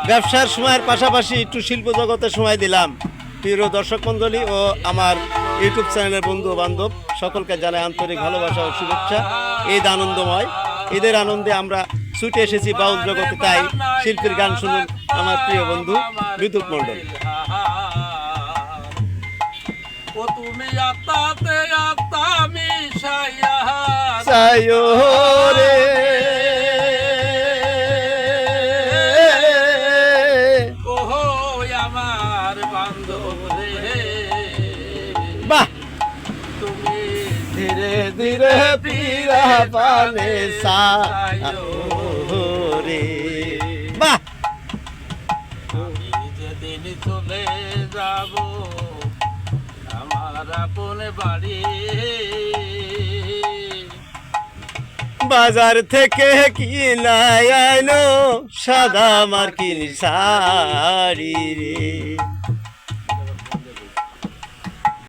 ব্যবসার সময়ের পাশাপাশি একটু শিল্প জগতে সময় দিলাম। প্রিয় দর্শক মণ্ডলী ও আমার ইউটিউব চ্যানেলের বন্ধু বান্ধব সকলকে জানাই আন্তরিক ভালোবাসা ও শুভেচ্ছা। ঈদ আনন্দময়, ঈদের আনন্দে আমরা ছুটে এসেছি বাউল জগতে, তাই শিল্পীর গান শুনুন আমার প্রিয় বন্ধু বিদ্যুৎ মণ্ডল। ও তুমি আত্মাতে আত্মা মিশাইয়া সায়ো রে ওহো আমার বান্ধব রে, বাহ তুমি ধীরে ধীরে পীরা পানে সায়ো রে, বাহ আমি যেদিন চলে যাব আমার আপন বাড়ি, বাজার থেকে কিনায় আইনো সাদা মার্কিন শাড়ি রে।